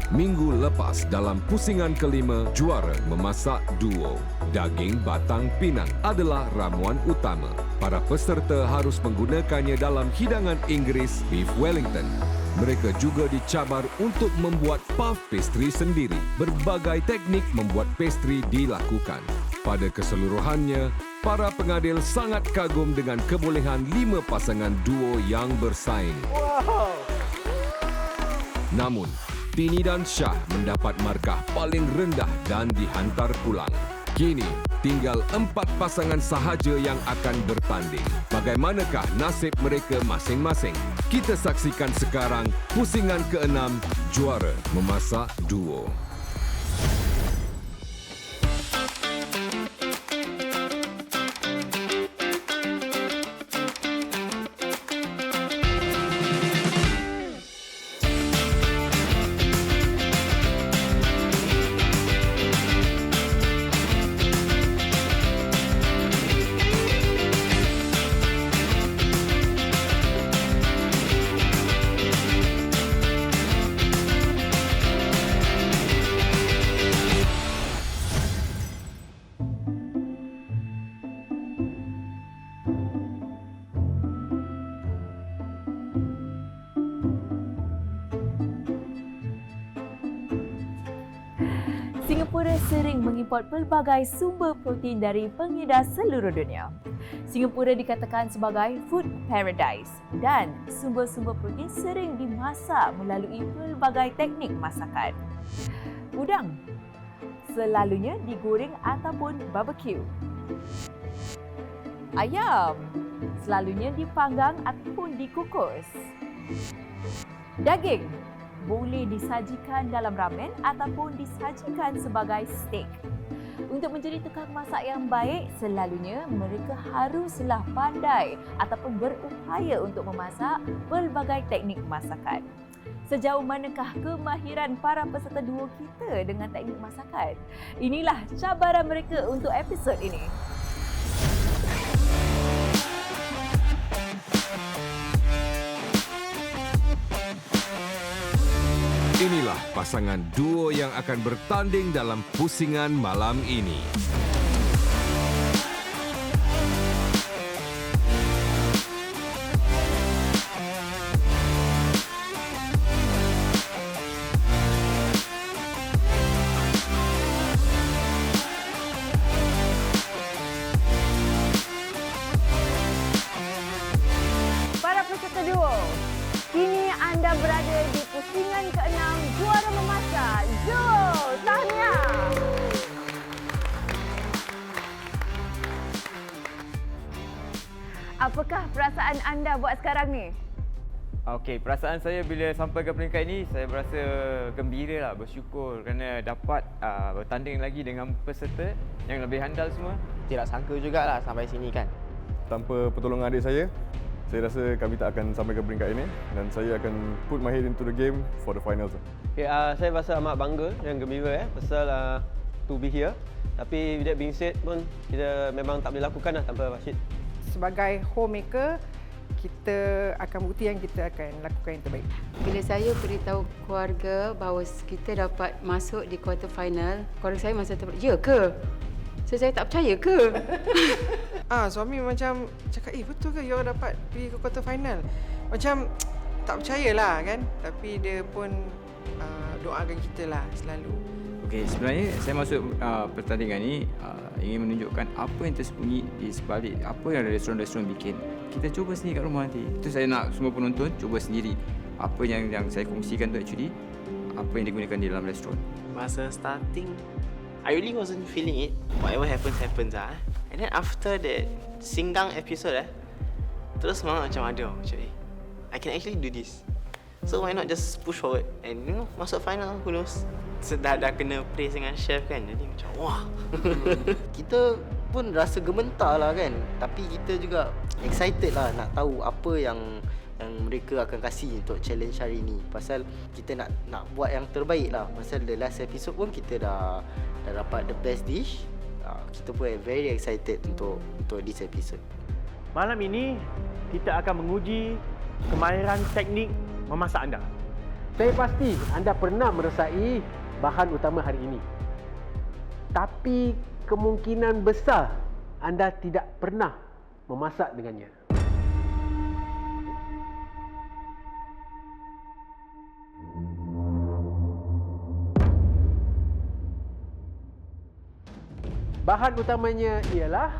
Minggu lepas dalam pusingan kelima juara memasak duo. Daging batang pinang adalah ramuan utama. Para peserta harus menggunakannya dalam hidangan Inggeris Beef Wellington. Mereka juga dicabar untuk membuat puff pastry sendiri. Berbagai teknik membuat pastry dilakukan. Pada keseluruhannya, para pengadil sangat kagum dengan kebolehan 5 pasangan duo yang bersaing. Wow. Namun, Tini dan Syah mendapat markah paling rendah dan dihantar pulang. Kini, tinggal 4 pasangan sahaja yang akan bertanding. Bagaimanakah nasib mereka masing-masing? Kita saksikan sekarang pusingan ke-6 juara memasak duo. Singapura sering mengimport pelbagai sumber protein dari pengedar seluruh dunia. Singapura dikatakan sebagai food paradise dan sumber-sumber protein sering dimasak melalui pelbagai teknik masakan. Udang selalunya digoreng ataupun barbecue. Ayam selalunya dipanggang ataupun dikukus. Daging boleh disajikan dalam ramen ataupun disajikan sebagai steak. Untuk menjadi tukang masak yang baik, selalunya mereka haruslah pandai ataupun berupaya untuk memasak pelbagai teknik masakan. Sejauh manakah kemahiran para peserta duo kita dengan teknik masakan? Inilah cabaran mereka untuk episod ini. Inilah pasangan duo yang akan bertanding dalam pusingan malam ini. Para peserta duo, kini anda berada di pusingan ke-6 juara memasak. Jom, tahniah! Apakah perasaan anda buat sekarang ni? Okey, perasaan saya bila sampai ke peringkat ini, saya berasa gembira lah, bersyukur kerana dapat bertanding lagi dengan peserta yang lebih handal semua. Tidak sangka jugalah sampai sini kan. Tanpa pertolongan adik saya rasa kami tak akan sampai ke peringkat ini dan saya akan put my head into the game for the finals. Okay, saya rasa amat bangga dan gembira pasal to be here. Tapi with that being said pun, kita memang tak boleh lakukan lah tanpa Rashid. Sebagai homemaker, kita akan bukti yang kita akan lakukan yang terbaik. Bila saya beritahu keluarga bahawa kita dapat masuk di quarter final, keluarga saya masa tu, ya ke? So, saya tak percaya ke? Suami macam cakap, betul ke you dapat pergi ke quarter final? Macam tak percayalah kan. Tapi dia pun doakan kita lah selalu. Okey, sebenarnya saya masuk pertandingan ni ingin menunjukkan apa yang tersembunyi di sebalik apa yang restoran-restoran bikin. Kita cuba sendiri kat rumah nanti. Itu saya nak semua penonton cuba sendiri. Apa yang saya kongsikan tu actually apa yang digunakan di dalam restoran. Masa starting, I really wasn't feeling it. Whatever happens lah. And then after that singgang episode terus semangat macam ada macam I can actually do this. So why not just push forward and masuk final, who knows. Dah kena praise dengan chef kan, jadi macam wah. Kita pun rasa gementar lah kan, tapi kita juga excited lah nak tahu apa yang mereka akan kasih untuk challenge hari ni. Pasal kita nak buat yang terbaik lah. Pasal the last episode pun kita dah dapat the best dish. Kita pun very excited untuk this episode. Malam ini kita akan menguji kemahiran teknik memasak anda. Saya pasti anda pernah merasai bahan utama hari ini. Tapi kemungkinan besar anda tidak pernah memasak dengannya. Bahan utamanya ialah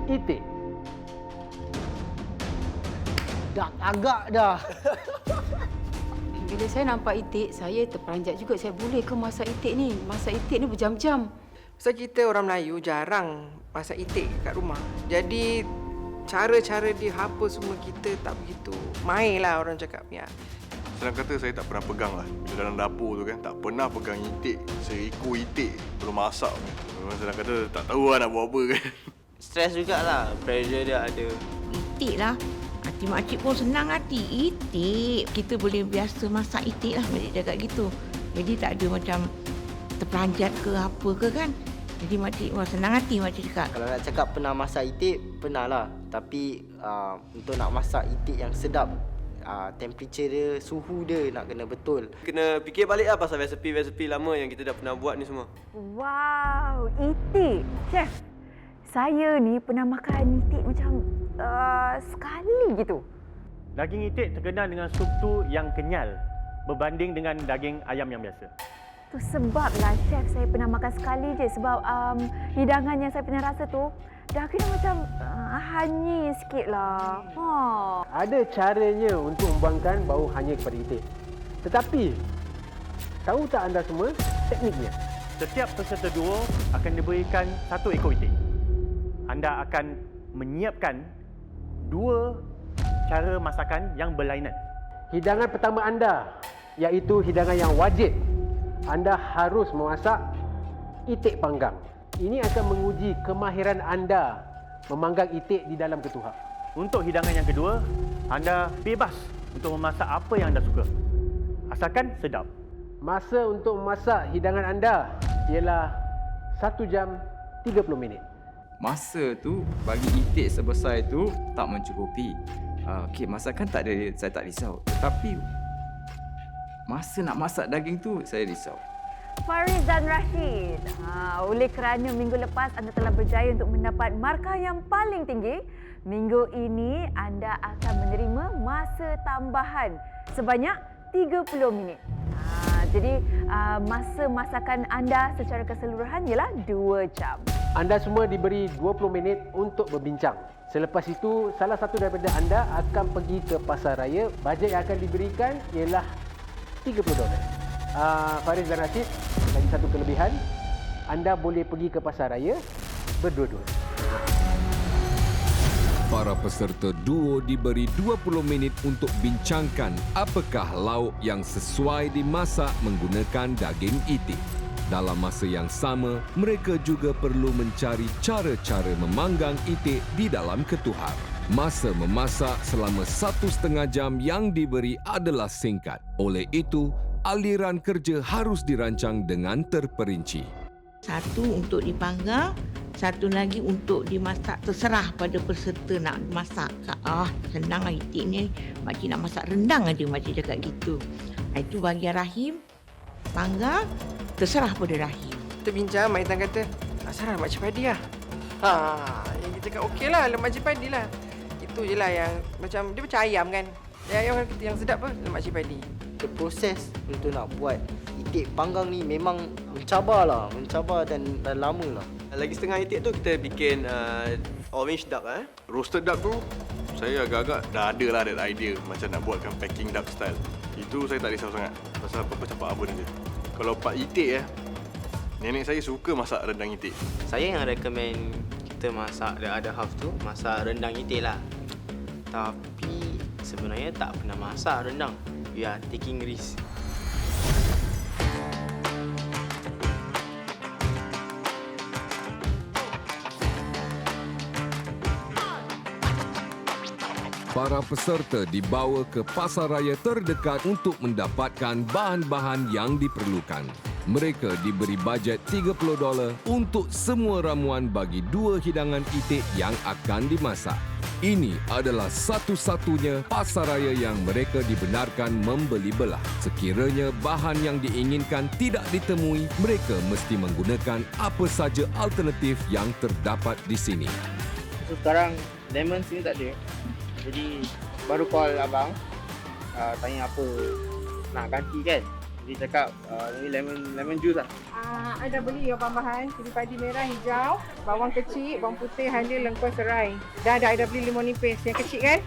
itik. Dah agak dah. Bila saya nampak itik, saya terperanjat juga. Saya boleh ke masak itik ni? Masak itik ni berjam-jam. Pasal kita orang Melayu jarang masak itik kat rumah. Jadi cara-cara dia apa semua kita tak begitu main lah orang cakap. Ya. Senang kata saya tak pernah pegang lah. Bila dalam dapur tu kan, tak pernah pegang itik. Seekor itik belum masak. Memang senang kata tak tahu lah nak buat apa kan. Stres jugalah, pressure dia ada. Itik lah. Hati makcik pun senang hati. Itik. Kita boleh biasa masak itik lah. Makcik cakap gitu. Jadi tak ada macam terperanjat ke apa ke kan. Jadi makcik senang hati makcik cakap. Kalau nak cakap pernah masak itik, pernah lah. Tapi untuk nak masak itik yang sedap, temperature dia, suhu dia nak kena betul. Kena fikir balik lah pasal resepi-resepi lama yang kita dah pernah buat ni semua. Wow, itik. Chef, saya ni pernah makan itik macam sekali gitu. Daging itik terkenal dengan sup tu yang kenyal berbanding dengan daging ayam yang biasa. Tu sebablah chef saya pernah makan sekali je sebab hidangan yang saya pernah rasa tu daging macam hanyir sikit lah. Ada caranya untuk membuangkan bau hanyir kepada itik. Tetapi, tahu tak anda semua tekniknya? Setiap peserta duo akan diberikan 1 ekor itik. Anda akan menyiapkan 2 cara masakan yang berlainan. Hidangan pertama anda, iaitu hidangan yang wajib. Anda harus memasak itik panggang. Ini akan menguji kemahiran anda memanggang itik di dalam ketuhar. Untuk hidangan yang kedua, anda bebas untuk memasak apa yang anda suka. Asalkan sedap. Masa untuk memasak hidangan anda ialah 1 jam 30 minit. Masa tu bagi itik sebesar itu tak mencukupi. Okey, masakan tak ada, saya tak risau. Tetapi masa nak masak daging tu saya risau. Faris dan Rashid, oleh kerana minggu lepas anda telah berjaya untuk mendapat markah yang paling tinggi, minggu ini anda akan menerima masa tambahan sebanyak 30 minit. Jadi masa masakan anda secara keseluruhan ialah 2 jam. Anda semua diberi 20 minit untuk berbincang. Selepas itu, salah satu daripada anda akan pergi ke pasar raya. Bajet yang akan diberikan ialah $30. Faris dan Rashid, lagi satu kelebihan, anda boleh pergi ke pasar raya berdua-dua. Para peserta duo diberi 20 minit untuk bincangkan apakah lauk yang sesuai dimasak menggunakan daging itik. Dalam masa yang sama, mereka juga perlu mencari cara-cara memanggang itik di dalam ketuhar. Masa memasak selama 1,5 jam yang diberi adalah singkat. Oleh itu, aliran kerja harus dirancang dengan terperinci. Satu untuk dipanggang, satu lagi untuk dimasak. Terserah pada peserta nak masak. Senang lah itik ni. Makcik nak masak rendang aja, makcik cakap gitu. Itu bahagian Rahim, panggang, terserah pada Rahim. Kita bincang, Mak Itan kata, saran Makcik Padi lah. Yang kita cakap okey lah, Makcik Padi lah. Itu je lah yang macam, dia macam ayam kan. Ayam yang sedap apa, Makcik Padi. The proses untuk nak buat itik panggang ni memang mencabar dan lama lah. Lagi setengah itik tu kita bikin orange duck Roasted duck tu, saya agak-agak dah ada lah that idea macam nak buatkan packing duck style. Itu saya tak risau sangat. Pasal apa-apa capak oven je. Kalau part itik nenek saya suka masak rendang itik. Saya yang recommend kita masak the other half tu, masak rendang itik lah. Tapi sebenarnya tak pernah masak rendang. We are taking risk. Para peserta dibawa ke pasar raya terdekat untuk mendapatkan bahan-bahan yang diperlukan. Mereka diberi bajet $30 untuk semua ramuan bagi 2 hidangan itik yang akan dimasak. Ini adalah satu-satunya pasaraya yang mereka dibenarkan membeli belah. Sekiranya bahan yang diinginkan tidak ditemui, mereka mesti menggunakan apa saja alternatif yang terdapat di sini. So sekarang lemon sini tak ada. Jadi baru call abang, tanya apa nak ganti kan. Jadi cakap ni lemon juice lah. I dah beli bahan-bahan cili padi merah, hijau, bawang kecil, bawang putih, halia, lengkuas, serai. Dah I dah beli lemon nipis yang kecil kan?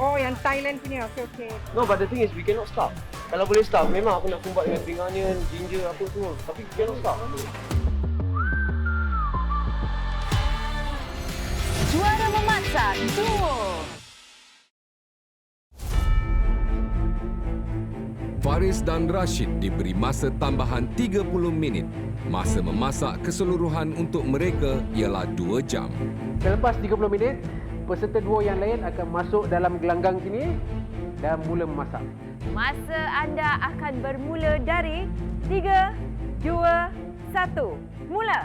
Oh, yang Thailand punya. Okey. No, but the thing is we cannot stop. Kalau boleh stop, memang aku nak kumbat dengan spring onion, ginger apa semua. Tapi we cannot stop. Juara memasak duo. Faris dan Rashid diberi masa tambahan 30 minit. Masa memasak keseluruhan untuk mereka ialah 2 jam. Selepas 30 minit, peserta duo yang lain akan masuk dalam gelanggang sini dan mula memasak. Masa anda akan bermula dari 3, 2, 1. Mula!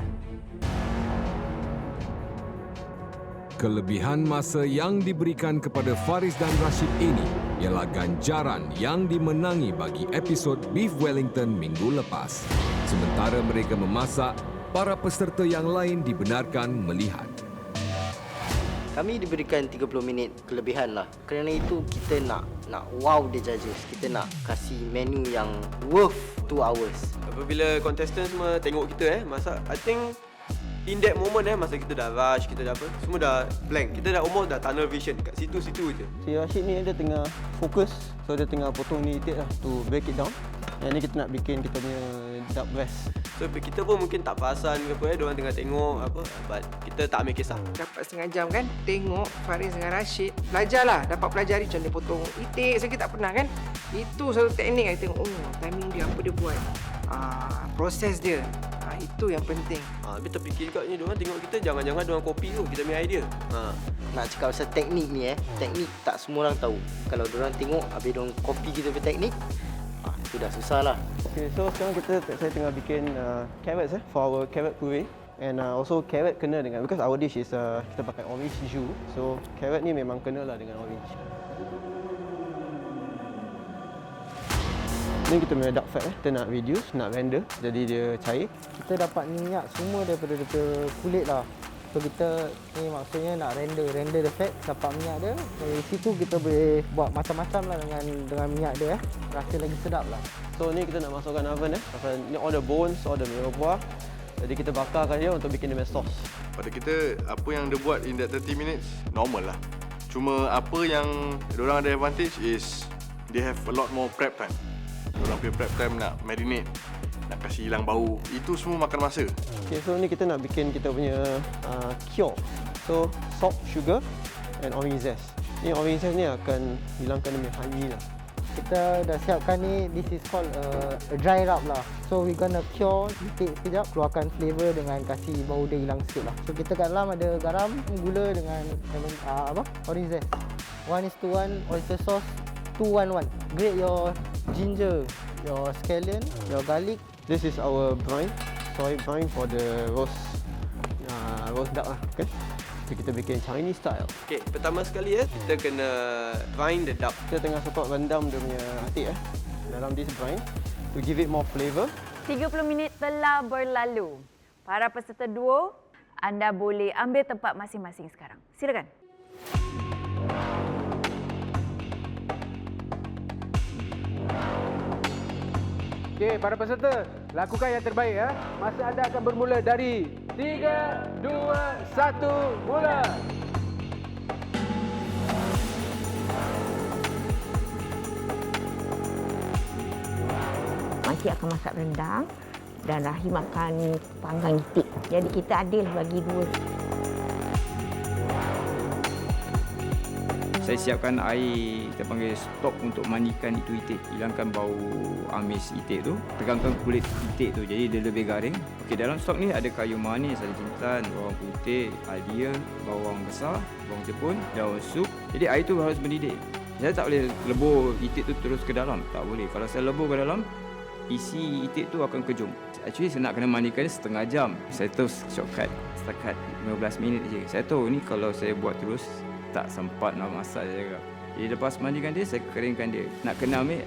Kelebihan masa yang diberikan kepada Faris dan Rashid ini ialah ganjaran yang dimenangi bagi episod Beef Wellington minggu lepas. Sementara mereka memasak, para peserta yang lain dibenarkan melihat. Kami diberikan 30 minit kelebihan lah. Kerana itu kita nak wow the judges. Kita nak kasih menu yang worth 2 hours. Apabila contestant semua tengok kita masak, I think in that moment masa kita dah rush, kita dah apa, semua dah blank. Kita dah almost dah tunnel vision kat situ-situ je. Si Rashid ni dia tengah fokus, so dia tengah potong ni itik lah to break it down. Yang ni kita nak bikin kita punya duck breast. So kita pun mungkin tak perasan ke apa diorang tengah tengok apa, but kita tak ambil kisah. Dapat setengah jam kan, tengok Faris dengan Rashid. Belajarlah, dapat pelajari macam dia potong itik. Saya tak pernah kan. Itu satu teknik saya tengok, timing dia, apa dia buat. Proses dia. Itu yang penting. Tapi terfikir kat ni diorang tengok kita, jangan-jangan diorang copy tu kita punya idea. Nak cakap pasal teknik ni teknik tak semua orang tahu. Kalau diorang tengok habis diorang copy kita punya teknik, itu dah susah lah. Okay, so sekarang saya tengah bikin carrots for our carrot puree. And also carrot kena dengan, because our dish is kita pakai orange jus. So carrot ni memang kena lah dengan orange. Ni kita punya duck fat kita nak reduce, nak render jadi dia cair. Kita dapat minyak semua daripada kulit lah. So kita ni maksudnya nak render the fat, dapat minyak dia. Dari situ kita boleh buat macam-macam lah dengan minyak dia rasa lagi sedap lah. So ni kita nak masukkan oven ni all the bones, all the merah buah. Jadi kita bakarkan dia untuk bikin dia punya sauce. Pada kita, apa yang dia buat in that 30 minutes, normal lah. Cuma apa yang diorang ada advantage is they have a lot more prep time. Diorang punya prep time nak marinate, nak kasih hilang bau. Itu semua makan masa. Okay, so ni kita nak bikin kita punya cure. So salt, sugar and orange zest. Ni orange zest ni akan hilangkan dia punya honey lah. Kita dah siapkan ni, this is called a dry rub lah. So we gonna cure sikit sekejap, keluarkan flavour dengan kasih bau dia hilang sikit lah. So kita kat dalam ada garam, gula dengan orange zest. 1:1 oyster sauce, 2-1-1. Grate your ginger, your scallion, your garlic. This is our brine, soy brine for the roast duck lah. Okay. So kita bikin Chinese style. Okay, pertama sekali kita kena brine the duck. Kita tengah sokok rendam dia punya hati dalam this brine to give it more flavour. 30 minit telah berlalu. Para peserta duo, anda boleh ambil tempat masing-masing sekarang. Silakan. Okey, para peserta, lakukan yang terbaik ya. Masa anda akan bermula dari 3, 2, 1, mula. Makcik akan masak rendang dan Rahim akan panggang itik. Jadi kita adil bagi dua. Saya siapkan air, kita panggil stok untuk mandikan itu itik, hilangkan bau amis itik tu, tegangkan kulit itik tu jadi dia lebih garing. Okey, dalam stok ni ada kayu manis, ada jintan, bawang putih, halia, bawang besar, bawang jepun, daun sup. Jadi air tu harus mendidih. Saya tak boleh lebur itik tu terus ke dalam, tak boleh. Kalau saya lebur ke dalam, isi itik tu akan kejung. Actually saya nak kena mandikan dia setengah jam. Saya terus shortcut setakat 15 minit je. Saya tahu ni kalau saya buat terus tak sempat nak masak saya cakap. Jadi lepas mandikan dia, saya keringkan dia. Nak kena ambil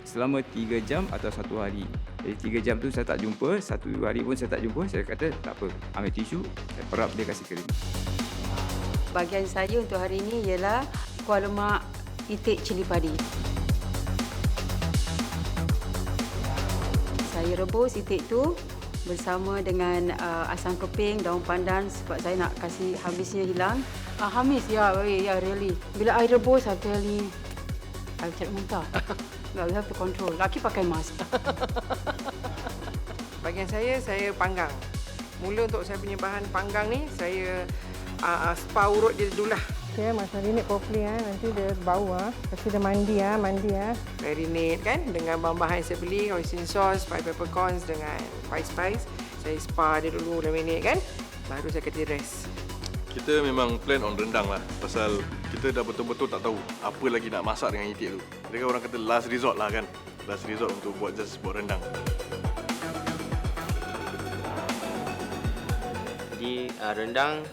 selama 3 jam atau 1 hari. Jadi 3 jam tu saya tak jumpa, 1 hari pun saya tak jumpa. Saya kata tak apa, ambil tisu, saya perap dia kasih kering. Bahagian saya untuk hari ini ialah kuah lemak itik cili padi. Saya rebus itik tu bersama dengan asam keping, daun pandan sebab saya nak kasih hamisnya hilang. Hamis, ya, really. Bila I rebus, I tell you, I cari muntah. No, we have to control. Laki pakai mask. Bahagian saya panggang. Mula untuk saya punya bahan panggang ni, saya spa urut dia dulu lah. Okay, marinate properly nanti dia bau Kasi dia mandi Marinate kan dengan bahan-bahan yang saya beli, hoisin sauce, fried peppercorns dengan spice. Saya spa dia dulu 2 minit kan. Baru saya kasih rest. Kita memang plan on rendang lah. Pasal kita dah betul-betul tak tahu apa lagi nak masak dengan itik tu. Dia kan orang kata last resort lah kan. Last resort untuk buat rendang. Jadi rendang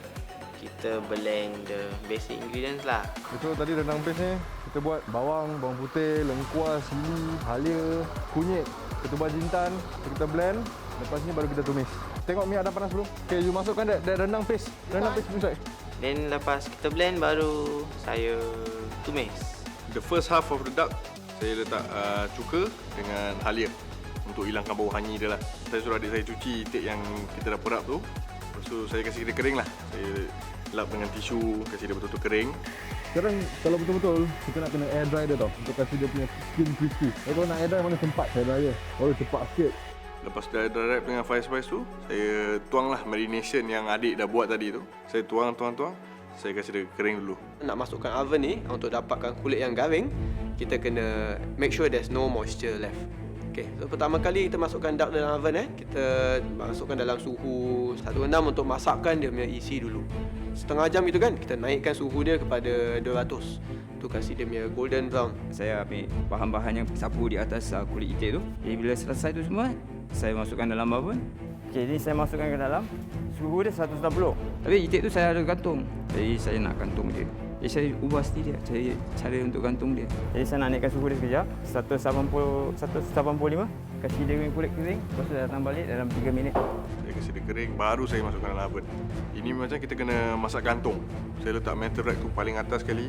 kita blend the basic ingredients lah. Betul, tadi rendang base ni kita buat bawang putih, lengkuas, cili, halia, kunyit, ketumbar jintan, kita blend. Lepas ni baru kita tumis. Tengok minyak dah panas belum? Okay, you masukkan that rendang paste. Rendang paste inside. Then lepas kita blend baru saya tumis. The first half of the duck saya letak cuka dengan halia untuk hilangkan bau hanyi dia lah. Saya suruh adik saya cuci itik yang kita dah perap tu. Lepas tu saya kasih dia kering lah. Saya lap dengan tisu, kasih dia betul-betul kering. Sekarang kalau betul-betul kita nak kena air dry dia tau untuk kasih dia punya skin crispy. Kalau nak air dry mana sempat saya dry. Baru cepat sikit. Lepas dah wrap dengan fire spice tu, saya tuanglah marination yang adik dah buat tadi tu. Saya tuang. Saya kasih dia kering dulu. Nak masukkan oven ni untuk dapatkan kulit yang garing, kita kena make sure there's no moisture left. Okay, so pertama kali kita masukkan duck dalam oven kita masukkan dalam suhu 160 untuk masakkan dia punya isi dulu. Setengah jam gitu kan, kita naikkan suhu dia kepada 200 untuk kasih dia punya golden brown. Saya ambil bahan-bahan yang sapu di atas kulit itik tu. Jadi bila selesai tu semua, saya masukkan dalam oven. Okey, ini saya masukkan ke dalam. Suhu dia 160. Tapi itik tu saya ada gantung. Jadi saya nak gantung dia. Jadi saya ubah sendiri dia, cari cara untuk gantung dia. Jadi saya nak naikkan suhu dia sekejap. 185. Kasih dia kulit kering. Lepas tu datang balik dalam 3 minit. Saya kasih dia kering, baru saya masukkan dalam oven. Ini macam kita kena masak gantung. Saya letak metal rack tu paling atas sekali.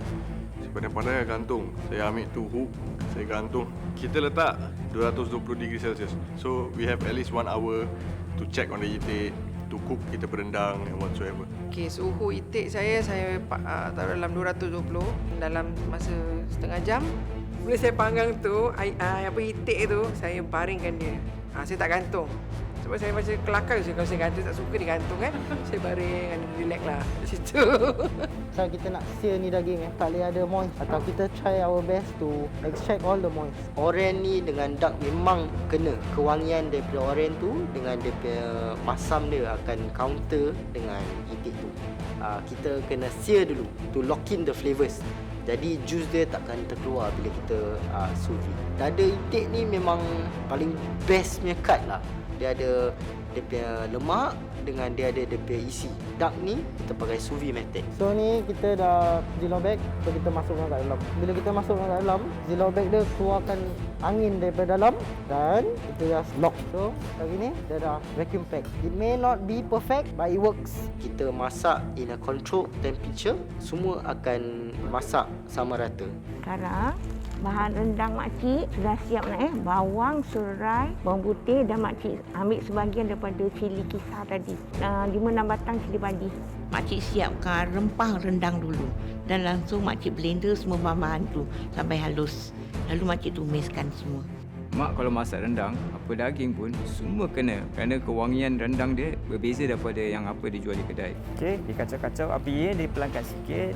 Saya pandai-pandai gantung. Saya ambil tu hook, saya gantung. Kita letak 220 degree Celsius. So we have at least 1 hour to check on the itik, to cook kita berendang and whatsoever. Okey, suhu itik saya taruh dalam 220 dalam masa setengah jam. Bila saya panggang tu, itik tu saya baringkan dia. Saya tak gantung. Sebab saya macam kelakar je kalau saya gantung, tak suka digantung kan. Saya baring dan relax lah di situ. Kalau kita nak sear ni daging tak boleh ada moist. Atau kita try our best to extract all the moist. Oren ni dengan duck memang kena. Kewangian daripada oren tu dengan dia punya masam dia akan counter dengan itik tu. Kita kena sear dulu to lock in the flavours. Jadi juice dia takkan terkeluar bila kita sous vide. Dada itik ni memang paling best punya cut lah. Dia ada dia punya lemak dengan dia ada dia punya isi. Duck ni kita pakai sous vide method. So ni kita dah zero bag, so kita masukkan kat dalam. Bila kita masukkan kat dalam, zero bag dia keluarkan angin daripada dalam dan kita just lock. So lagi ni dia dah vacuum pack. It may not be perfect but it works. Kita masak in a controlled temperature, semua akan masak sama rata. Sekarang bahan rendang makcik sudah siap nak bawang, serai, bawang putih dan makcik ambil sebahagian daripada cili kisar tadi. 5-6 batang cili padi. Makcik siapkan rempah rendang dulu dan langsung makcik blender semua bahan-bahan tu sampai halus. Lalu makcik tumiskan semua. Mak kalau masak rendang, apa daging pun semua kena. Kerana kewangian rendang dia berbeza daripada yang apa dijual di kedai. Okey, dikacau-kacau api dipelankan sikit.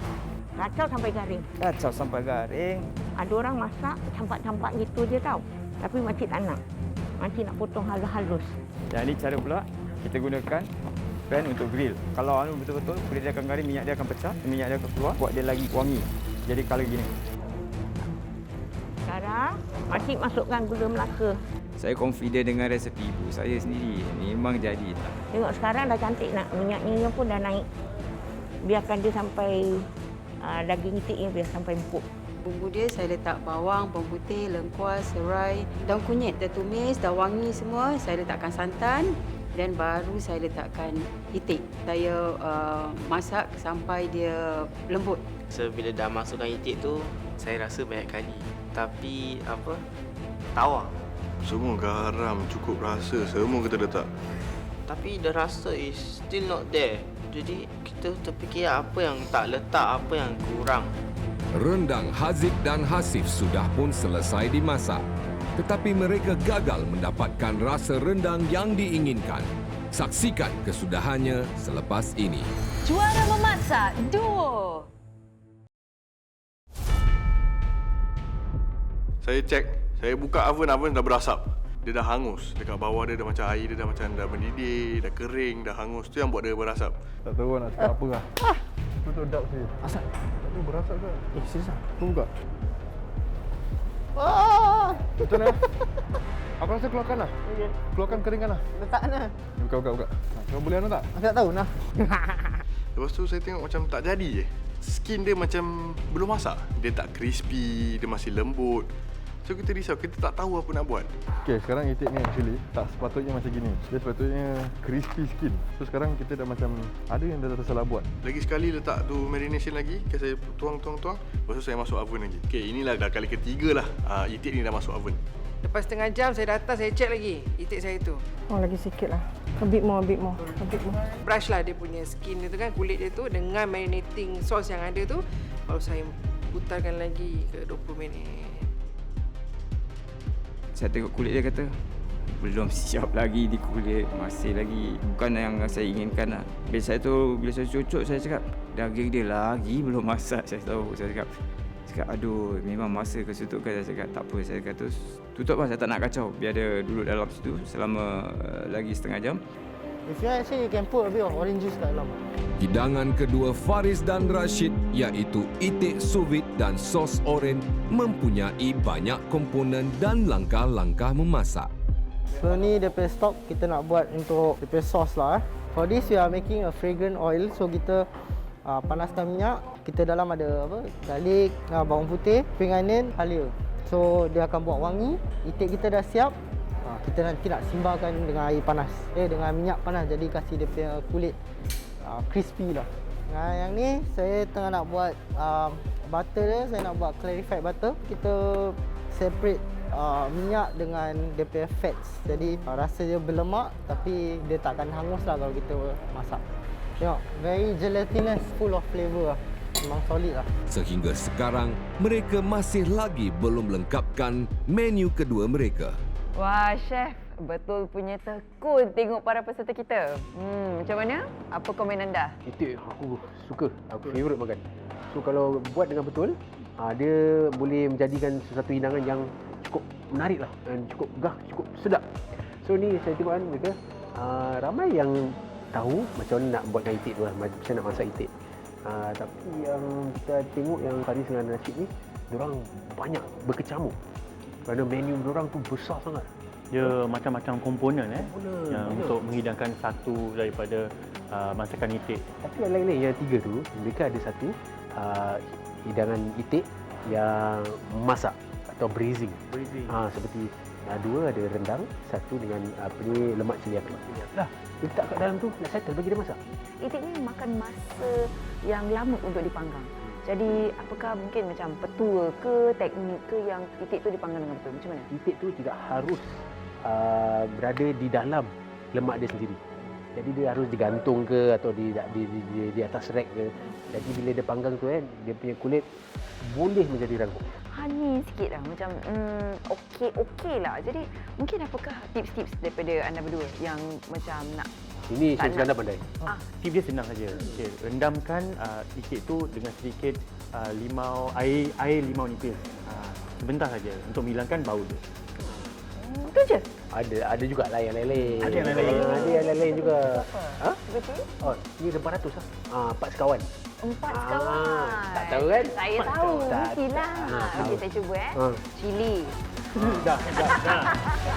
Kacau sampai garing. Kacau sampai garing. Ada orang masak campak-campak gitu je tau. Tapi makcik tak nak. Makcik nak potong halus-halus. Yang ini cara pula kita gunakan pan untuk grill. Kalau betul-betul kulit dia akan garing, minyak dia akan pecah, minyak dia akan keluar, buat dia lagi wangi. Jadi kalau gini. Sekarang makcik masukkan gula Melaka. Saya confident dengan resepi ibu saya sendiri. Memang jadi. Tengok sekarang dah cantik nak. Minyaknya pun dah naik. Biarkan dia sampai daging itiknya biar sampai empuk. Bumbu dia saya letak bawang, bawang putih, lengkuas, serai, daun kunyit, dah tumis, dah wangi semua. Saya letakkan santan dan baru saya letakkan itik. Saya masak sampai dia lembut. So bila dah masukkan itik tu, saya rasa banyak kali. Tapi tawar. Semua garam, cukup rasa, semua kita letak. Tapi the rasa is still not there. Jadi kita terfikir apa yang tak letak, apa yang kurang. Rendang Haziq dan Hasif sudah pun selesai dimasak. Tetapi mereka gagal mendapatkan rasa rendang yang diinginkan. Saksikan kesudahannya selepas ini. Juara memasak duo. Saya cek, saya buka oven dah berasap. Dia dah hangus. Dekat bawah dia dah macam air, dia dah macam dah mendidih, dah kering, dah hangus. Tu yang buat dia berasap. Tak tahu nak cakap apa lah. Tutup dark saya. Asal? Tak tahu berasap ke? Serius lah. Kau buka. Macam mana? Aku rasa keluarkan lah. Okay. Keluarkan, keringkan lah. Letak mana? Buka. Kau boleh anu tak? Aku tak tahu nah. Lepas tu saya tengok macam tak jadi je. Skin dia macam belum masak. Dia tak crispy, dia masih lembut. So kita risau, kita tak tahu apa nak buat. Okay, sekarang itik ni actually tak sepatutnya macam gini. Dia sepatutnya crispy skin. So sekarang kita dah macam ada yang dah tersalah buat. Lagi sekali letak tu marination lagi. Okay, saya tuang. Lepas tu saya masuk oven lagi. Okay, inilah dah kali ketiga lah itik ni dah masuk oven. Lepas setengah jam saya datang, saya check lagi itik saya tu. Oh, lagi sikit lah. A bit more. Brush lah dia punya skin dia tu kan, kulit dia tu dengan marinating sauce yang ada tu. Baru saya putarkan lagi ke 20 minit. Saya tengok kulit dia kata, belum siap lagi di kulit, masih lagi bukan yang saya inginkan lah. Bila saya cucuk, saya cakap, daging dia lagi belum masak. Saya tahu, saya cakap aduh, memang masa kesutukan. Saya cakap, tak apa, saya kata tutup lah, saya tak nak kacau. Biar dia duduk dalam situ selama lagi setengah jam. If you actually you can put a bit of orange juice kat dalam. Hidangan kedua Faris dan Rashid iaitu itik sous vide dan sos oren mempunyai banyak komponen dan langkah-langkah memasak. So ni dia punya stock kita nak buat untuk dia punya sauce lah. For this we are making a fragrant oil. So kita panaskan minyak. Kita dalam ada garlic, bawang putih, spring onion, halia. So dia akan buat wangi. Itik kita dah siap. Kita nanti nak simbahkan dengan air panas. Dengan minyak panas, jadi kasih dia punya kulit crispy lah. Yang ni saya tengah nak buat butter dia, saya nak buat clarified butter. Kita separate minyak dengan dia punya fats. Jadi rasa dia berlemak tapi dia takkan hangus lah kalau kita masak. Tengok, very gelatinous, full of flavour lah. Memang solid lah. Sehingga sekarang, mereka masih lagi belum lengkapkan menu kedua mereka. Wah, Chef. Betul punya tekun tengok para peserta kita. Macam mana? Apa komen anda? Itik aku suka. Aku favourite makan. So kalau buat dengan betul, dia boleh menjadikan sesuatu hidangan yang cukup menarik lah. Dan cukup gah, cukup sedap. So ni saya tengok kan mereka, ramai yang tahu macam mana nak buatkan itik tu lah. Macam mana nak masak itik. Tapi yang kita tengok yang Faris dengan Rashid ni, diorang banyak berkecamuk. Kerana menu diorang tu besar sangat. Dia macam-macam komponen yang untuk menghidangkan satu daripada masakan itik. Tapi yang lain-lain yang tiga tu, mereka ada satu hidangan itik yang masak atau braising. Seperti dua ada rendang, satu dengan lemak cili api. Lah, dia letak kat dalam tu nak settle bagi dia masak. Itik ni makan masa yang lama untuk dipanggang. Jadi apakah mungkin macam petua ke teknik ke yang itik tu dipanggang dengan betul? Macam mana? Itik tu tidak harus berada di dalam lemak dia sendiri. Jadi dia harus digantung ke atau di atas rack ke. Jadi bila dia panggang tu kan, dia punya kulit boleh menjadi rangkup. Honey sikit lah, macam okey lah. Jadi mungkin apakah tips-tips daripada anda berdua yang macam nak ini saya anda pandai. Tip dia senang saja. Okay, rendamkan itik tu dengan sedikit air limau nipis. Sebentar saja untuk menghilangkan bau dia. Itu je? Ada juga lah yang lain-lain. Ada yang lain-lain. Ada yang lain-lain juga. Betul? Oh, ni 400 lah. 4 sekawan. 4 sekawan. Tak tahu kan? Saya tahu. Mungkinlah. Okey, saya cuba Cili, Dah.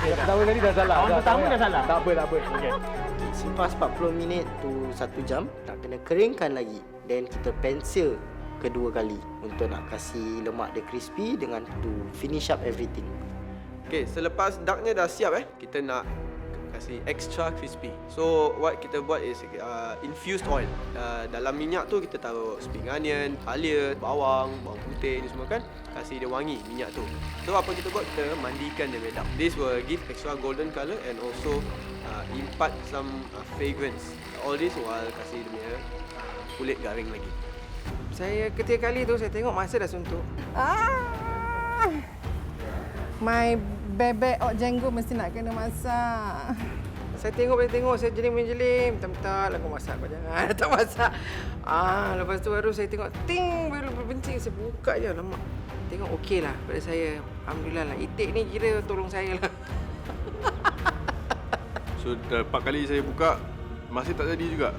Yang pertama tadi dah salah. Kawan pertama dah salah. Tak apa. Okey. Selepas 40 minit tu 1 jam, nak kena keringkan lagi. Then kita pensil kedua kali untuk nak kasih lemak dia crispy dengan to finish up everything. Okay, selepas ducknya dah siap kita nak kasih extra crispy. So what kita buat is infused oil. Dalam minyak tu kita taruh spring onion, halia, bawang putih ni semua kan. Kasih dia wangi minyak tu. So apa kita buat, kita mandikan dia duck. This will give extra golden color and also impart some fragrance. All this while kasih dia punya kulit garing lagi. Saya ketiga kali tu saya tengok masa dah suntuk. My bebek ok jenggo mesti nak kena masak. Saya tengok, saya jelim-jelim. Bentar lah kau masak, kau jangan. Tak masak. Lepas tu baru saya tengok, ting, baru berbenci. Saya buka je, lemak. Tengok okey lah pada saya. Alhamdulillah lah. Itik ni kira tolong saya lah. So, dah 4 kali saya buka, masih tak jadi juga.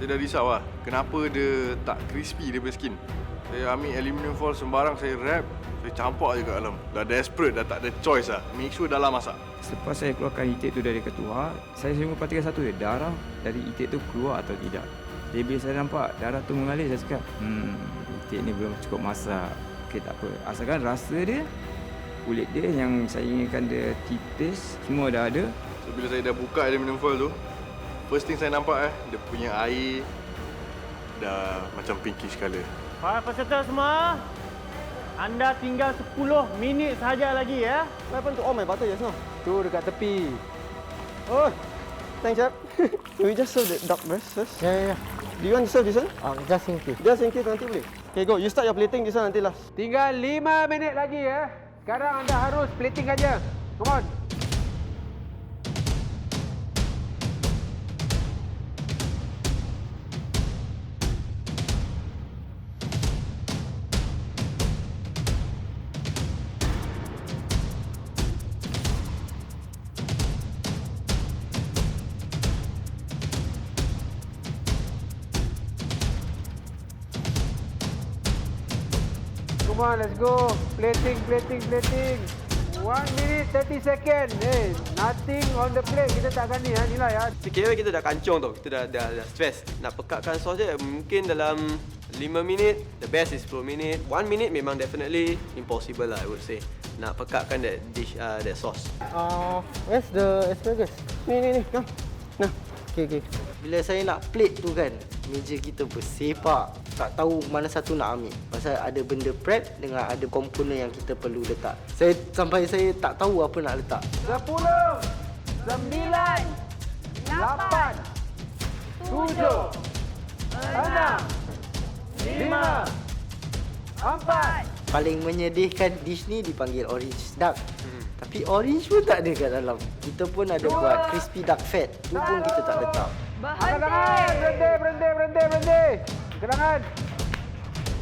Saya dah risau lah. Kenapa dia tak crispy dia punya skin. Saya ambil aluminium foil sembarang, saya wrap. Saya campak je kat dalam. Dah desperate, dah tak ada choice lah. Make sure dalam masak. Selepas saya keluarkan itik tu dari ketua, saya cuma perhatikan satu je, darah dari itik tu keluar atau tidak. Jadi bila saya nampak darah tu mengalir, saya cakap, itik ni belum cukup masak. Okey, tak apa. Asalkan rasa dia, kulit dia yang saya inginkan dia tipis, semua dah ada. So, bila saya dah buka aluminium foil tu, first thing saya nampak dia punya air dah macam pinkish colour. Para peserta semua, anda tinggal 10 minit sahaja lagi ya. What happened to all my butter just now? Tu dekat tepi. Oh, thanks, Jap. Can we just serve the duck breast first? Ya. Do you want to serve this one? Just in case. Just in case nanti boleh. Okay, go. You start your plating this one nanti last. Tinggal 5 minit lagi ya. Sekarang anda harus plating aja. Come on. Come on, let's go. Plating. 1 minute 30 second. Hey, nothing on the plate. Kita tak akan nilai ya. Kira kita dah kancung tau. Kita dah stress. Nak pekatkan sos je mungkin dalam 5 minit. The best is 10 minit. 1 minute memang definitely impossible lah, I would say. Nak pekatkan that dish, that sauce. Where's the asparagus? Ni. Come. Nah. Okay. Bila saya nak plate tu kan, meja kita bersepak. Tak tahu mana satu nak ambil. Pasal ada benda prep dengan ada komponen yang kita perlu letak. Sampai saya tak tahu apa nak letak. 10, 9, 8, 7, 6, 5, 4. Paling menyedihkan dish ni dipanggil orange duck. Tapi orange pun tak ada kat dalam. Kita pun ada buat crispy duck fat. Tu pun kita tak letak. Angkat tangan. Berhenti. Angkat tangan.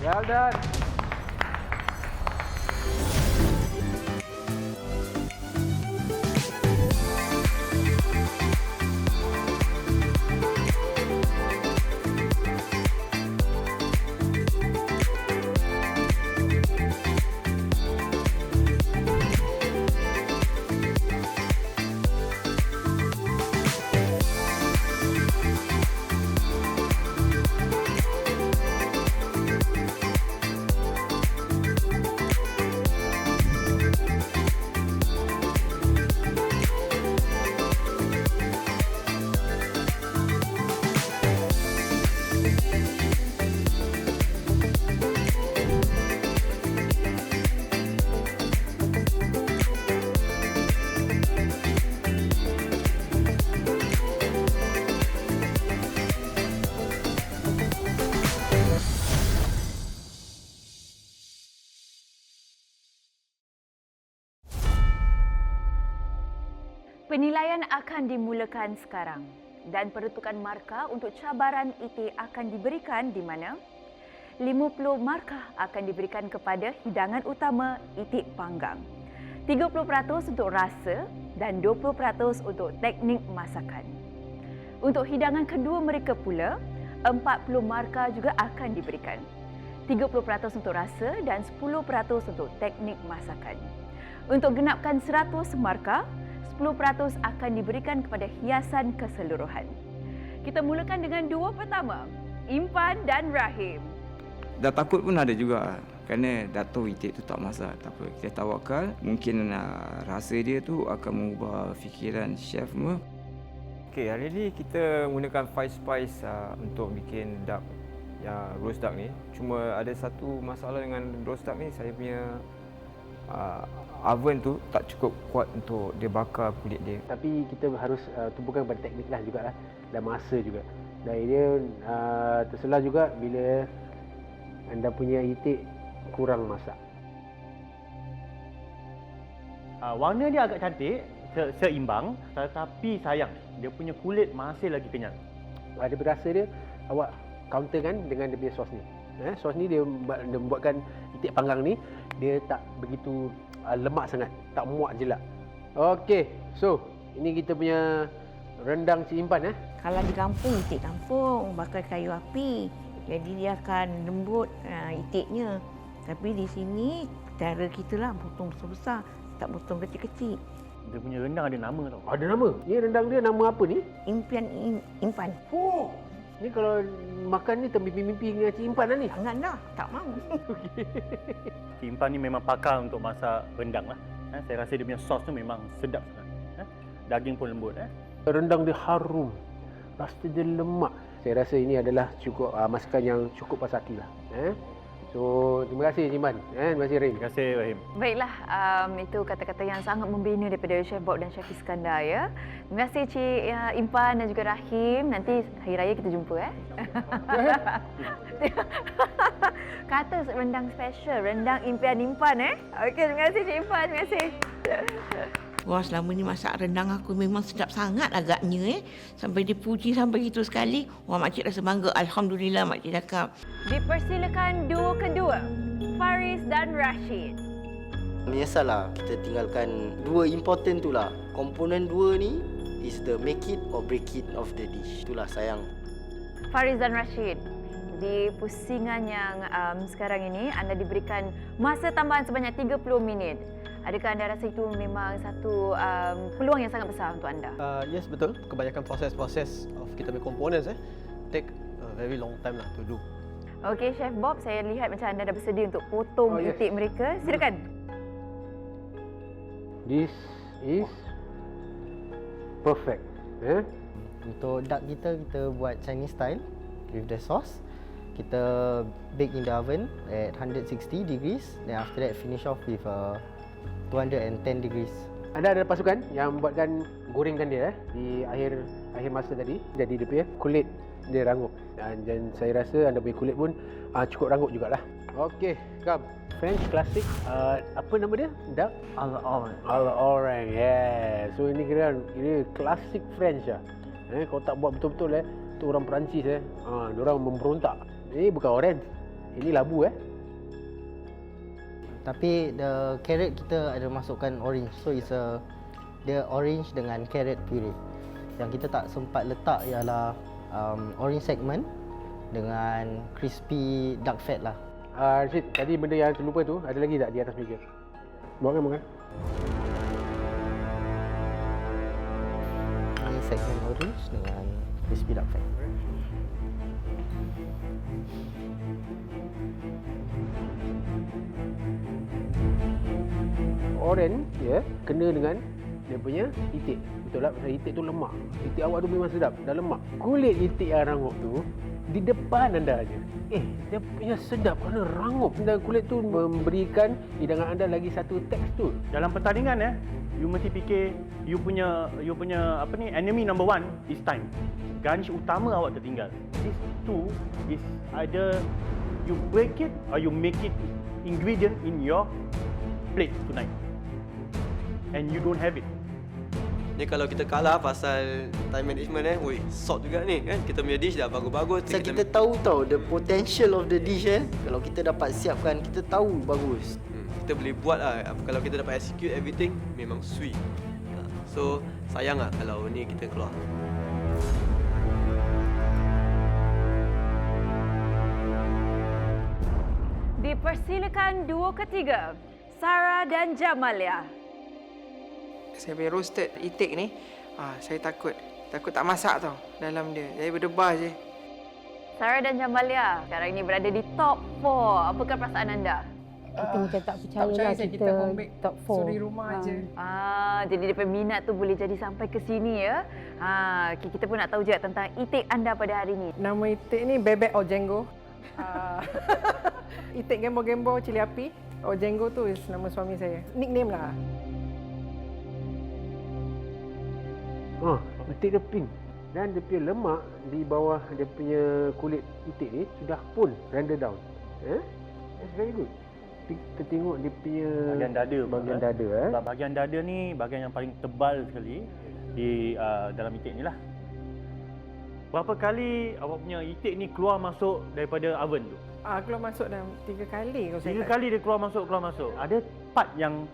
Well done. Penilaian akan dimulakan sekarang dan peruntukan markah untuk cabaran itik akan diberikan di mana 50 markah akan diberikan kepada hidangan utama itik panggang, 30% untuk rasa dan 20% untuk teknik masakan. Untuk hidangan kedua mereka pula, 40 markah juga akan diberikan, 30% untuk rasa dan 10% untuk teknik masakan. Untuk genapkan 100 markah, 10% akan diberikan kepada hiasan keseluruhan. Kita mulakan dengan duo pertama, Impan dan Rahim. Dah takut pun ada juga. Kerana dah tahu itik tu tak masak. Tak apa, kita tawakal. Mungkin rasa dia tu akan mengubah fikiran chef semua. Okey, hari ni kita menggunakan 5 spice untuk bikin duck, roast duck ni. Cuma ada satu masalah dengan roast duck ni, saya punya oven tu tak cukup kuat untuk dia bakar kulit dia. Tapi kita harus tumpukan pada teknik lah jugalah, dan masa juga. Dan dia terselah juga bila anda punya itik kurang masak. Warna dia agak cantik, seimbang, tetapi sayang, dia punya kulit masih lagi kenyal. Ada berasa dia, awak counterkan dengan dia punya sos ni. Sos ni dia membuatkan itik panggang ni, dia tak begitu lemak sangat, tak muak jelak. Okey, so ini kita punya rendang Cik Impan. Kalau di kampung, itik kampung, bakar kayu api. Jadi dia akan lembut itiknya. Tapi di sini, cara kita lah potong besar-besar, tak potong kecil-kecil. Dia punya rendang ada nama tau. Ada nama? Ni rendang dia nama apa ni? Impan. Oh, ni kalau makan ni termimpi-mimpi dengan Cik Impan lah ni. Jangan dah, tak mahu. Cik Impan ni memang pakar untuk masak rendang lah. Saya rasa dia punya sos tu memang sedap sangat. Daging pun lembut. Rendang dia harum, rasa dia lemak. Saya rasa ini adalah cukup masakan yang cukup pasaki lah. So, terima kasih Cik Impan. Terima kasih Rahim. Terima kasih Rahim. Baiklah, itu kata-kata yang sangat membina daripada Chef Bob dan Chef Iskandar ya. Terima kasih Cik Impan dan juga Rahim. Nanti hari raya kita jumpa Kata rendang special, rendang impian-impan Okey, terima kasih Cik Impan. Terima kasih. Wah, selama ni masak rendang aku memang sedap sangat agaknya. Sampai dia puji sampai gitu sekali. Wah, makcik rasa bangga. Alhamdulillah makcik cakap. Dipersilakan duo kedua, Faris dan Rashid. Menyesal lah kita tinggalkan dua important tu lah. Komponen dua ni is the make it or break it of the dish. Itulah sayang. Faris dan Rashid, di pusingan yang sekarang ini anda diberikan masa tambahan sebanyak 30 minit. Adakah anda rasa itu memang satu peluang yang sangat besar untuk anda? Yes, betul. Kebanyakan proses of kita punya components take a very long time lah to do. Okey, Chef Bob, saya lihat macam anda dah bersedia untuk potong itik mereka. Silakan. This is perfect. Untuk duck kita buat Chinese style with the sauce. Kita bake in the oven at 160 degrees. Then after that finish off with 210 degrees. Anda ada pasukan yang buatkan gorengkan dia di akhir masa tadi. Jadi dia punya kulit dia rangup. Dan saya rasa anda punya kulit pun cukup rangup jugalah. Okey, come. French classic, apa nama dia? Duck? A la orange, yeah. So ini kira klasik French lah. Kalau tak buat betul-betul tu orang Perancis diorang memberontak. Ini bukan orange, ini labu Tapi the carrot kita ada masukkan orange. So it's dia orange dengan carrot puree. Yang kita tak sempat letak ialah orange segment dengan crispy duck fat lah. Rashid, tadi benda yang terlupa tu ada lagi tak di atas meja? Makan. Ini segment orange dengan crispy duck fat. Orange kena dengan dia punya itik. Betul tak? Pasal itik tu lemak. Itik awak tu memang sedap, dah lemak. Kulit itik yang rangup tu di depan anda aja. Dia punya sedap kerana rangup. Dan kulit tu memberikan hidangan anda lagi satu tekstur. Dalam pertandingan you mesti fikir you punya enemy number one is time. Garnish utama awak tertinggal. These two is either you break it or you make it ingredient in your plate tonight. And you don't have it. Ni kalau kita kalah pasal time management sort juga ni kan. Kita punya dish dah bagus-bagus. So, kita tahu the potential of the dish Kalau kita dapat siapkan, kita tahu bagus. Kita boleh buat lah. Kalau kita dapat execute everything, memang sweet. So, sayang lah kalau ni kita keluar. Dipersilakan duo ketiga, Sarah dan Jamalia. Saya punya roasted itik ni, saya takut tak masak tau dalam dia. Jadi berdebar je. Sarah dan Jamalia sekarang ini berada di top 4. Apakah perasaan anda? Kita macam tak percaya lah kita top 4. Suri rumah je. Jadi daripada minat tu boleh jadi sampai ke sini ya. Kita pun nak tahu juga tentang itik anda pada hari ini. Nama itik ni Bebek Ojengo. Itik gembo-gembo cili api. Ojengo tu is nama suami saya. Nickname lah. Itik dia pink. Dan dia punya lemak di bawah dia punya kulit itik ni sudah pun render down. That's very good. Kita tengok dia punya bahagian dada. Bahagian dada. Bahagian dada ni bahagian yang paling tebal sekali di dalam itik ni lah. Berapa kali awak punya itik ni keluar masuk daripada oven tu? Keluar masuk dalam 3 kali. 3 kali dia keluar masuk. Ada part yang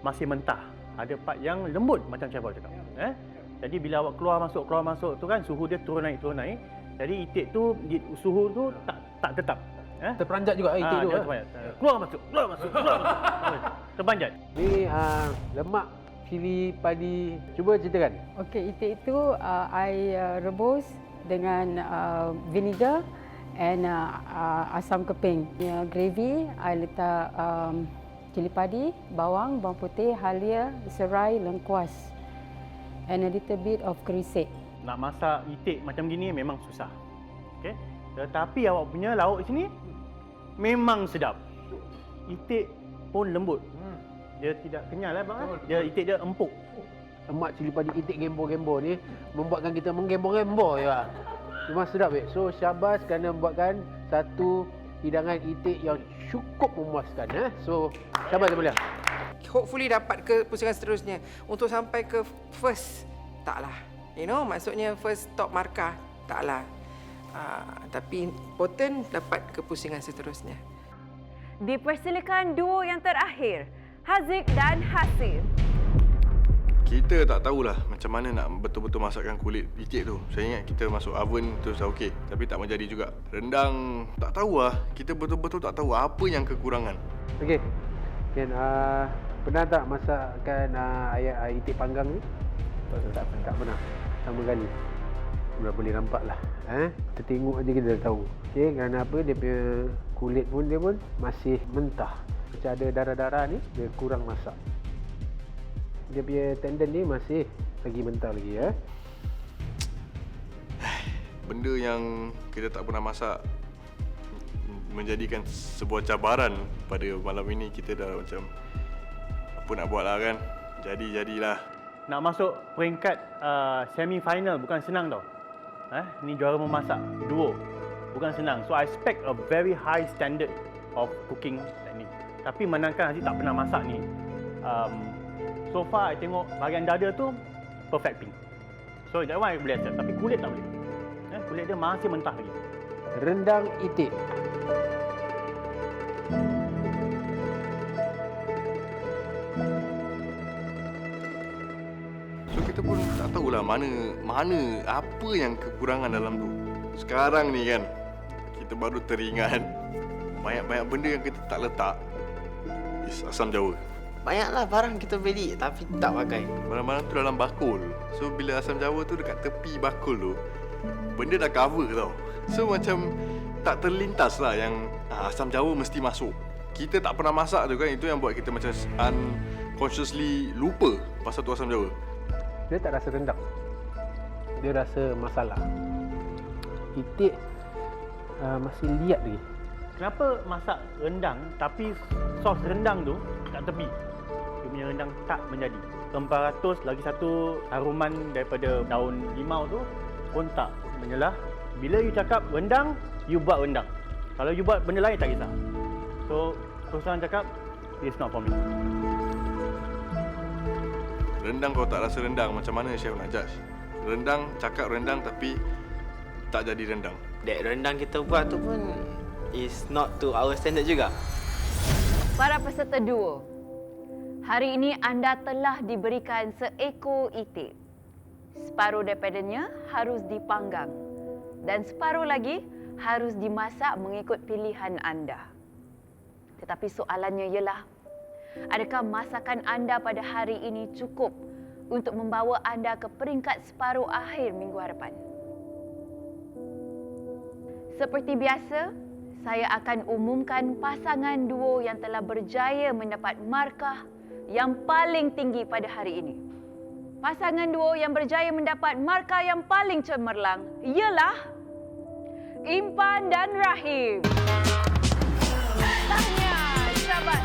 masih mentah. Ada part yang lembut macam Chef cakap. Jadi bila awak keluar masuk tu kan suhu dia turun naik. Jadi itik tu suhu tu tak tetap. Terperanjat juga itik tu. Keluar masuk. Terpanjat. Ni lemak cili padi. Cuba ceritakan. Okey, itik itu I rebus dengan vinegar and asam keping. Gravy I letak cili padi, bawang putih, halia, serai, lengkuas. And a little bit of kerisik. Nak masak itik macam gini memang susah. Okey. Tetapi awak punya lauk sini memang sedap. Itik pun lembut. Dia tidak kenyal bang. Itik dia empuk. Lemak cili padi itik gembo-gembo ni membuatkan kita menggembo-gembo ya. Memang sedap So syabas kerana membuatkan satu hidangan itik yang cukup memuaskan So syabas Jamalia. Hopefully dapat ke pusingan seterusnya. Untuk sampai ke first, taklah. Maksudnya first top markah, taklah. Tapi important dapat ke pusingan seterusnya. Dipersilakan duo yang terakhir, Haziq dan Hasif. Kita tak tahulah macam mana nak betul-betul masakkan kulit itik tu. Saya ingat kita masuk oven tu dah okey, tapi tak menjadi juga. Rendang tak tahu kita betul-betul tak tahu apa yang kekurangan. Okey. Ken, pernah tak masakkan itik panggang ni? Tak pernah. Sama kali. Sudah boleh nampak lah. Kita tengok aja kita dah tahu. Okey, kerana apa? Dia punya kulit pun masih mentah. Macam ada darah-darah ni, dia kurang masak. Dia punya tendon ni masih lagi mentah lagi Benda yang kita tak pernah masak menjadikan sebuah cabaran pada malam ini. Kita dah macam apa nak buat lah kan. Jadilah. Nak masuk peringkat semi final bukan senang tau. Ni juara memasak duo. Bukan senang. So I expect a very high standard of cooking technique. Tapi menangkan Haziq tak pernah masak ni. So far I tengok bahagian dada tu perfect pink. So that one I boleh accept. Tapi kulit tak boleh. Kulit dia masih mentah lagi. Rendang itik. So kita pun tak tahulah mana apa yang kekurangan dalam tu. Sekarang ni kan kita baru teringat banyak benda yang kita tak letak. Asam jawa. Banyaklah barang kita beli tapi tak pakai. Barang-barang tu dalam bakul. So bila asam jawa tu dekat tepi bakul tu, benda dah cover tau. So macam tak terlintas lah yang asam jawa mesti masuk. Kita tak pernah masak tu kan, itu yang buat kita macam unconsciously lupa pasal tu asam jawa. Dia tak rasa rendang. Dia rasa masalah. Itik masih liat lagi. Kenapa masak rendang tapi sos rendang tu kat tepi? Dia punya rendang tak menjadi. Rempah ratus lagi satu haruman daripada daun limau tu pun tak menyelah. Bila you cakap rendang, you buat rendang. Kalau you buat benda lain tak kisah. So, terus terang cakap, it's not for me. Rendang kalau tak rasa rendang, macam mana chef nak judge? Rendang, cakap rendang tapi tak jadi rendang. That rendang kita buat tu pun is not to our standard juga. Para peserta duo, hari ini anda telah diberikan seekor itik. Separuh daripadanya harus dipanggang dan separuh lagi harus dimasak mengikut pilihan anda. Tetapi soalannya ialah, Adakah masakan anda pada hari ini cukup untuk membawa anda ke peringkat separuh akhir minggu hadapan? Seperti biasa, saya akan umumkan pasangan duo yang telah berjaya mendapat markah yang paling tinggi pada hari ini. Pasangan duo yang berjaya mendapat markah yang paling cemerlang ialah Impan dan Rahim. Tahniah, syabas.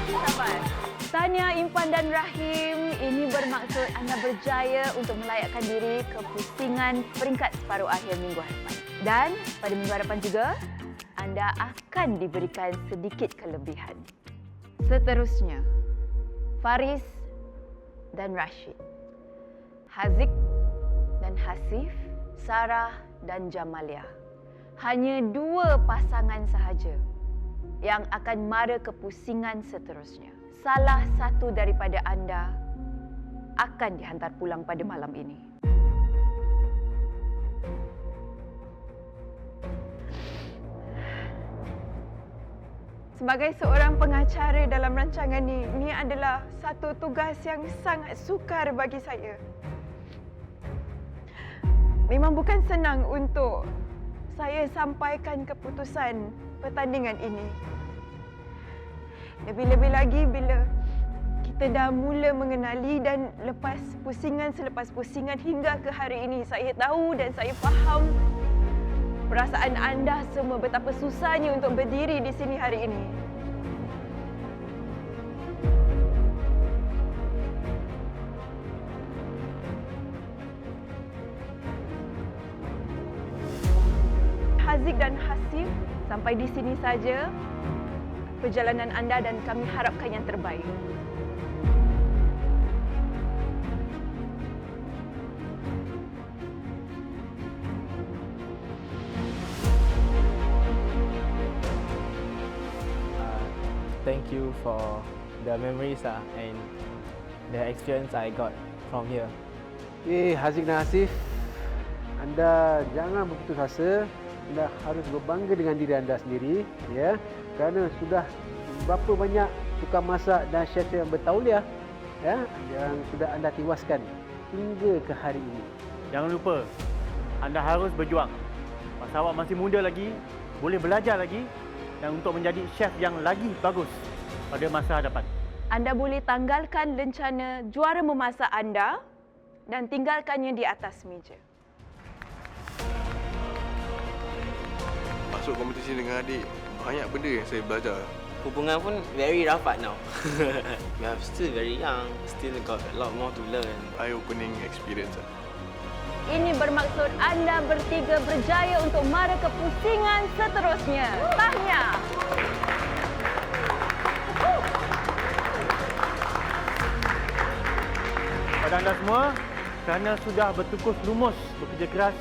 Tahniah Impan dan Rahim, ini bermaksud anda berjaya untuk melayakkan diri ke pusingan peringkat separuh akhir minggu hadapan. Dan pada minggu hadapan juga, anda akan diberikan sedikit kelebihan. Seterusnya, Faris dan Rashid, Haziq dan Hasif, Sarah dan Jamalia. Hanya 2 pasangan sahaja yang akan mara ke pusingan seterusnya. Salah satu daripada anda akan dihantar pulang pada malam ini. Sebagai seorang pengacara dalam rancangan ini adalah satu tugas yang sangat sukar bagi saya. Memang bukan senang untuk saya sampaikan keputusan pertandingan ini. Lebih-lebih lagi bila kita dah mula mengenali dan lepas pusingan selepas pusingan hingga ke hari ini, saya tahu dan saya faham perasaan anda semua betapa susahnya untuk berdiri di sini hari ini. Haziq dan Hasif, sampai di sini saja perjalanan anda dan kami harapkan yang terbaik. Thank you for the memories and the experience I got from here. Haziq dan Hasif, anda jangan berputus asa. Anda harus berbangga dengan diri anda sendiri, ya, kerana sudah berapa banyak tukang masak dan chef yang bertauliah, ya, yang sudah anda tewaskan hingga ke hari ini. Jangan lupa, anda harus berjuang. Masa awak masih muda lagi, boleh belajar lagi dan untuk menjadi chef yang lagi bagus pada masa hadapan. Anda boleh tanggalkan lencana juara memasak anda dan tinggalkannya di atas meja. Masuk kompetisi dengan adik, banyak benda yang saya belajar. Hubungan pun very rapat now. We are still very young, still got a lot more to learn. Eye-opening experience. Ini bermaksud anda bertiga berjaya untuk mara ke pusingan seterusnya. Tahniah. Pada anda semua, kerana sudah bertukus lumus bekerja keras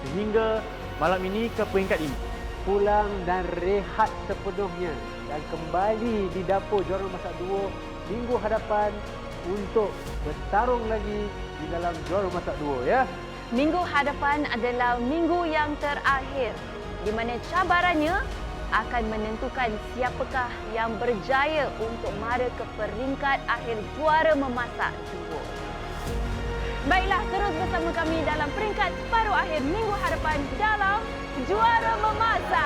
sehingga malam ini ke peringkat ini. Pulang dan rehat sepenuhnya dan kembali di dapur juara masak duo minggu hadapan untuk bertarung lagi di dalam juara masak duo, ya. Minggu hadapan adalah minggu yang terakhir di mana cabarannya akan menentukan siapakah yang berjaya untuk mara ke peringkat akhir juara memasak duo. Baiklah, terus bersama kami dalam peringkat separuh akhir minggu hadapan dalam Juara Memasak.